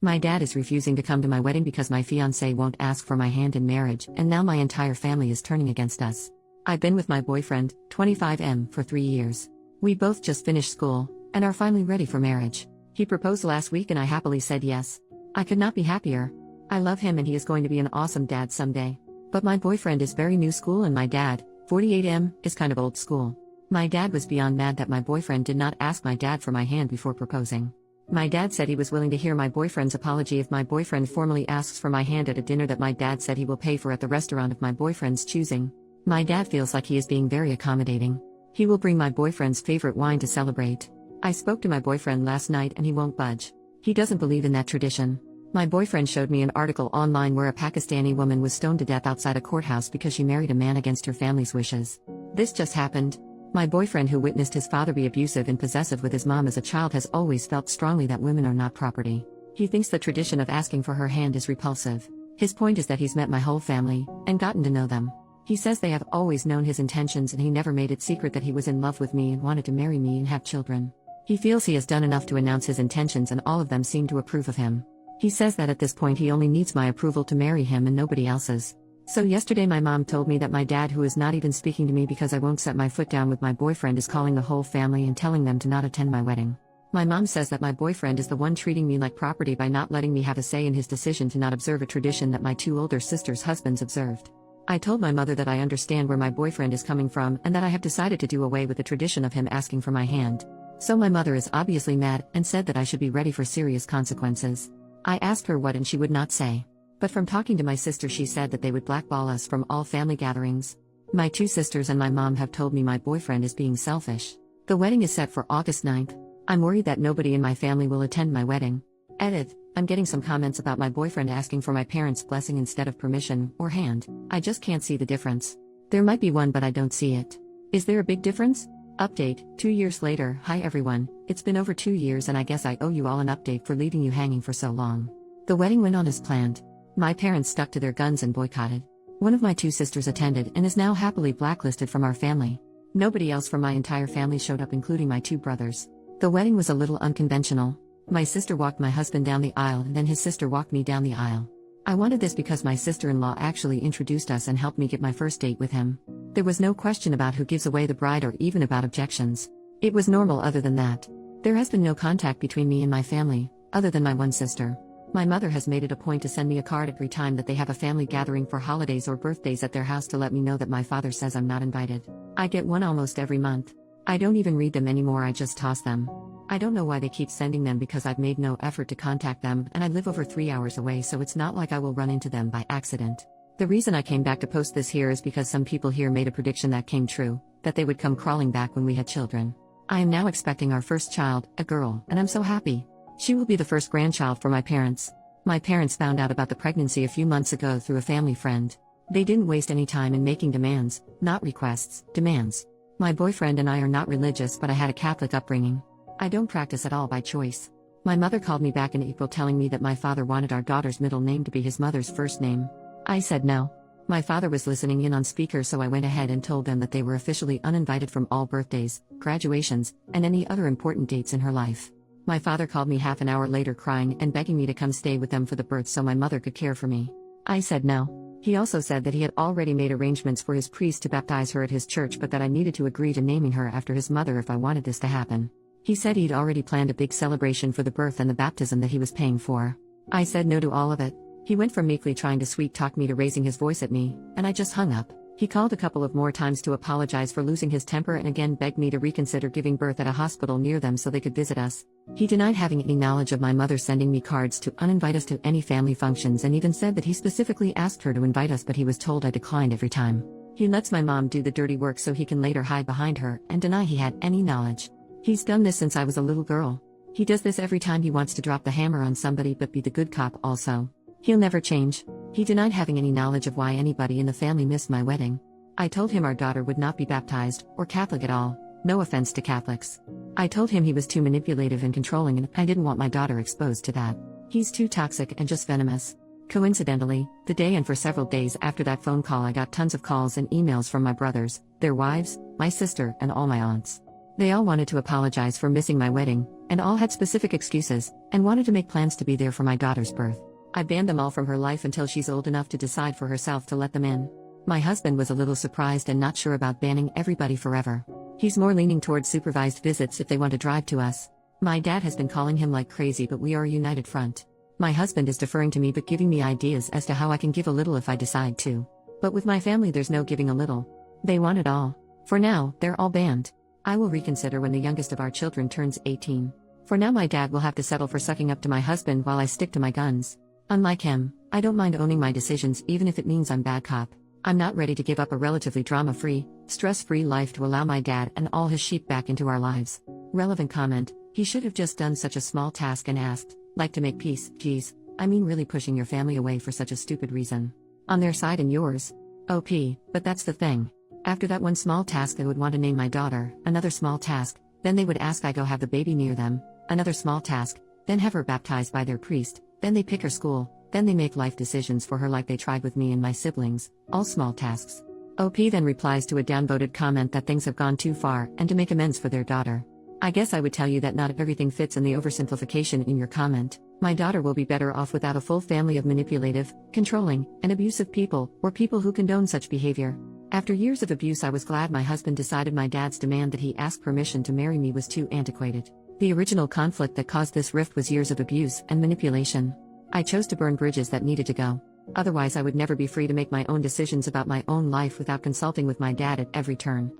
My dad is refusing to come to my wedding because my fiancé won't ask for my hand in marriage, and now my entire family is turning against us. I've been with my boyfriend, 25M, for 3 years. We both just finished school, and are finally ready for marriage. He proposed last week and I happily said yes. I could not be happier. I love him and he is going to be an awesome dad someday. But my boyfriend is very new school and my dad, 48M, is kind of old school. My dad was beyond mad that my boyfriend did not ask my dad for my hand before proposing. My dad said he was willing to hear my boyfriend's apology if my boyfriend formally asks for my hand at a dinner that my dad said he will pay for at the restaurant of my boyfriend's choosing. My dad feels like he is being very accommodating. He will bring my boyfriend's favorite wine to celebrate. I spoke to my boyfriend last night and he won't budge. He doesn't believe in that tradition. My boyfriend showed me an article online where a Pakistani woman was stoned to death outside a courthouse because she married a man against her family's wishes. This just happened. My boyfriend, who witnessed his father be abusive and possessive with his mom as a child, has always felt strongly that women are not property. He thinks the tradition of asking for her hand is repulsive. His point is that he's met my whole family, and gotten to know them. He says they have always known his intentions and he never made it secret that he was in love with me and wanted to marry me and have children. He feels he has done enough to announce his intentions and all of them seem to approve of him. He says that at this point he only needs my approval to marry him and nobody else's. So yesterday my mom told me that my dad, who is not even speaking to me because I won't set my foot down with my boyfriend, is calling the whole family and telling them to not attend my wedding. My mom says that my boyfriend is the one treating me like property by not letting me have a say in his decision to not observe a tradition that my 2 older sisters' husbands observed. I told my mother that I understand where my boyfriend is coming from and that I have decided to do away with the tradition of him asking for my hand. So my mother is obviously mad and said that I should be ready for serious consequences. I asked her what and she would not say. But from talking to my sister, she said that they would blackball us from all family gatherings. My 2 sisters and my mom have told me my boyfriend is being selfish. The wedding is set for August 9th. I'm worried that nobody in my family will attend my wedding. Edit. I'm getting some comments about my boyfriend asking for my parents' blessing instead of permission, or hand. I just can't see the difference. There might be one but I don't see it. Is there a big difference? Update, 2 years later. Hi everyone, it's been over 2 years and I guess I owe you all an update for leaving you hanging for so long. The wedding went on as planned. My parents stuck to their guns and boycotted. One of my 2 sisters attended and is now happily blacklisted from our family. Nobody else from my entire family showed up, including my 2 brothers. The wedding was a little unconventional. My sister walked my husband down the aisle and then his sister walked me down the aisle. I wanted this because my sister-in-law actually introduced us and helped me get my first date with him. There was no question about who gives away the bride or even about objections. It was normal other than that. There has been no contact between me and my family, other than my one sister. My mother has made it a point to send me a card every time that they have a family gathering for holidays or birthdays at their house to let me know that my father says I'm not invited. I get one almost every month. I don't even read them anymore, I just toss them. I don't know why they keep sending them because I've made no effort to contact them and I live over 3 hours away, so it's not like I will run into them by accident. The reason I came back to post this here is because some people here made a prediction that came true, that they would come crawling back when we had children. I am now expecting our first child, a girl, and I'm so happy. She will be the first grandchild for my parents. My parents found out about the pregnancy a few months ago through a family friend. They didn't waste any time in making demands, not requests, demands. My boyfriend and I are not religious, but I had a Catholic upbringing. I don't practice at all by choice. My mother called me back in April telling me that my father wanted our daughter's middle name to be his mother's first name. I said no. My father was listening in on speaker, so I went ahead and told them that they were officially uninvited from all birthdays, graduations, and any other important dates in her life. My father called me half an hour later crying and begging me to come stay with them for the birth so my mother could care for me. I said no. He also said that he had already made arrangements for his priest to baptize her at his church, but that I needed to agree to naming her after his mother if I wanted this to happen. He said he'd already planned a big celebration for the birth and the baptism that he was paying for. I said no to all of it. He went from meekly trying to sweet-talk me to raising his voice at me, and I just hung up. He called a couple of more times to apologize for losing his temper and again begged me to reconsider giving birth at a hospital near them so they could visit us. He denied having any knowledge of my mother sending me cards to uninvite us to any family functions and even said that he specifically asked her to invite us, but he was told I declined every time. He lets my mom do the dirty work so he can later hide behind her and deny he had any knowledge. He's done this since I was a little girl. He does this every time he wants to drop the hammer on somebody but be the good cop also. He'll never change. He denied having any knowledge of why anybody in the family missed my wedding. I told him our daughter would not be baptized, or Catholic at all, no offense to Catholics. I told him he was too manipulative and controlling and I didn't want my daughter exposed to that. He's too toxic and just venomous. Coincidentally, the day and for several days after that phone call I got tons of calls and emails from my brothers, their wives, my sister, and all my aunts. They all wanted to apologize for missing my wedding, and all had specific excuses, and wanted to make plans to be there for my daughter's birth. I banned them all from her life until she's old enough to decide for herself to let them in. My husband was a little surprised and not sure about banning everybody forever. He's more leaning towards supervised visits if they want to drive to us. My dad has been calling him like crazy, but we are a united front. My husband is deferring to me but giving me ideas as to how I can give a little if I decide to. But with my family there's no giving a little. They want it all. For now, they're all banned. I will reconsider when the youngest of our children turns 18. For now my dad will have to settle for sucking up to my husband while I stick to my guns. Unlike him, I don't mind owning my decisions even if it means I'm bad cop. I'm not ready to give up a relatively drama-free, stress-free life to allow my dad and all his sheep back into our lives. Relevant comment: he should have just done such a small task and asked, like to make peace. Geez, I mean really pushing your family away for such a stupid reason. On their side and yours. OP, but that's the thing. After that one small task they would want to name my daughter, another small task, then they would ask I go have the baby near them, another small task, then have her baptized by their priest, then they pick her school, then they make life decisions for her like they tried with me and my siblings, all small tasks. OP then replies to a downvoted comment that things have gone too far and to make amends for their daughter. I guess I would tell you that not everything fits in the oversimplification in your comment. My daughter will be better off without a full family of manipulative, controlling, and abusive people, or people who condone such behavior. After years of abuse I was glad my husband decided my dad's demand that he ask permission to marry me was too antiquated. The original conflict that caused this rift was years of abuse and manipulation. I chose to burn bridges that needed to go. Otherwise I would never be free to make my own decisions about my own life without consulting with my dad at every turn.